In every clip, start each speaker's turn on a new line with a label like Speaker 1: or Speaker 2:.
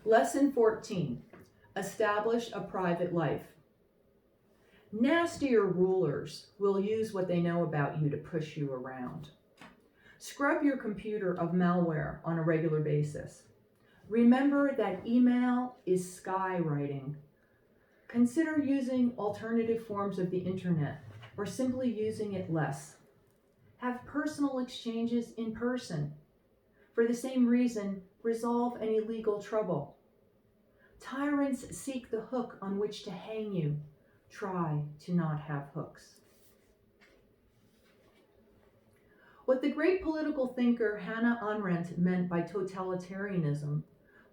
Speaker 1: Lesson 14, establish a private life. Nastier rulers will use what they know about you to push you around. Scrub your computer of malware on a regular basis. Remember that email is skywriting. Consider using alternative forms of the internet or simply using it less. Have personal exchanges in person. For the same reason, resolve any legal trouble. Tyrants seek the hook on which to hang you. Try to not have hooks. What the great political thinker Hannah Arendt meant by totalitarianism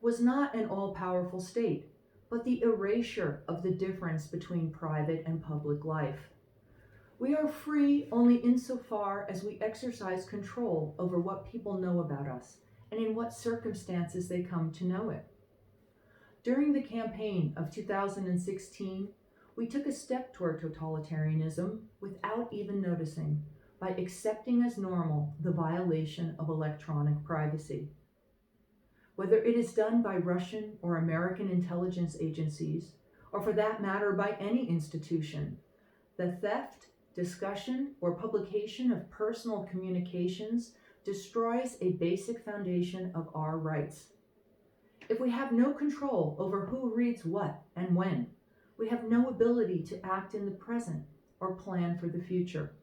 Speaker 1: was not an all-powerful state, but the erasure of the difference between private and public life. We are free only insofar as we exercise control over what people know about us and in what circumstances they come to know it. During the campaign of 2016, we took a step toward totalitarianism without even noticing, by accepting as normal the violation of electronic privacy. Whether it is done by Russian or American intelligence agencies, or for that matter by any institution, the theft, discussion, or publication of personal communications destroys a basic foundation of our rights. If we have no control over who reads what and when, we have no ability to act in the present or plan for the future.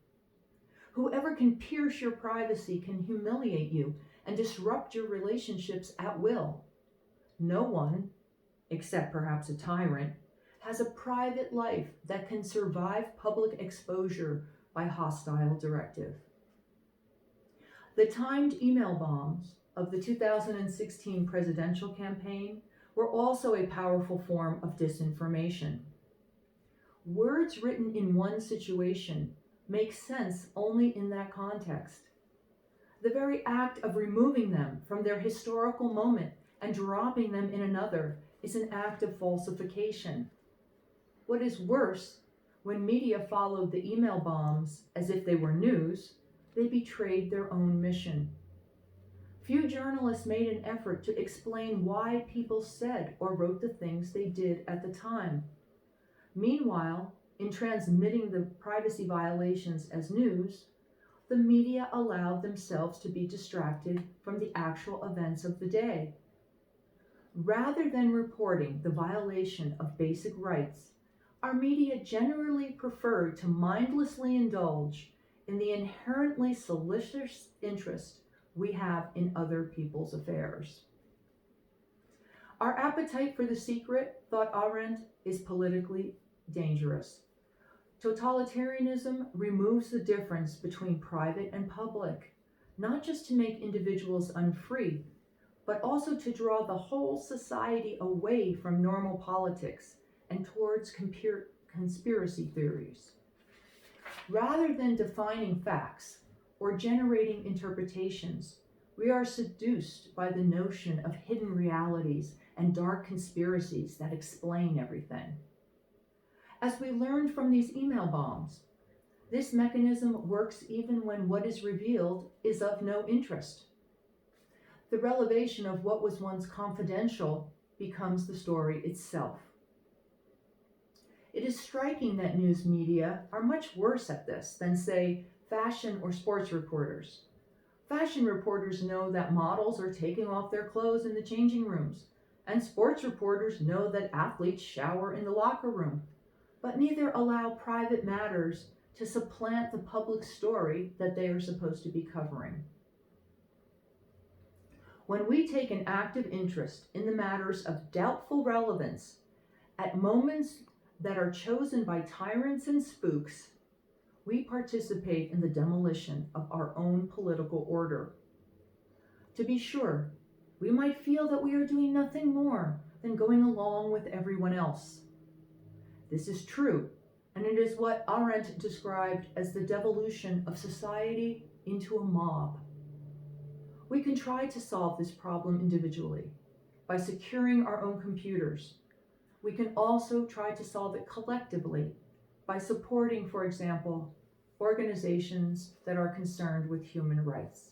Speaker 1: Whoever can pierce your privacy can humiliate you and disrupt your relationships at will. No one, except perhaps a tyrant, has a private life that can survive public exposure by hostile directive. The timed email bombs of the 2016 presidential campaign were also a powerful form of disinformation. Words written in one situation make sense only in that context. The very act of removing them from their historical moment and dropping them in another is an act of falsification. What is worse, when media followed the email bombs as if they were news, they betrayed their own mission. Few journalists made an effort to explain why people said or wrote the things they did at the time. Meanwhile, in transmitting the privacy violations as news, the media allowed themselves to be distracted from the actual events of the day. Rather than reporting the violation of basic rights, our media generally prefer to mindlessly indulge in the inherently salacious interest we have in other people's affairs. Our appetite for the secret, thought Arendt, is politically dangerous. Totalitarianism removes the difference between private and public, not just to make individuals unfree, but also to draw the whole society away from normal politics and towards conspiracy theories. Rather than defining facts or generating interpretations, we are seduced by the notion of hidden realities and dark conspiracies that explain everything. As we learned from these email bombs, this mechanism works even when what is revealed is of no interest. The revelation of what was once confidential becomes the story itself. It is striking that news media are much worse at this than, say, fashion or sports reporters. Fashion reporters know that models are taking off their clothes in the changing rooms, and sports reporters know that athletes shower in the locker room, but neither allow private matters to supplant the public story that they are supposed to be covering. When we take an active interest in the matters of doubtful relevance at moments that are chosen by tyrants and spooks, we participate in the demolition of our own political order. To be sure, we might feel that we are doing nothing more than going along with everyone else. This is true, and it is what Arendt described as the devolution of society into a mob. We can try to solve this problem individually by securing our own computers. We can also try to solve it collectively by supporting, for example, organizations that are concerned with human rights.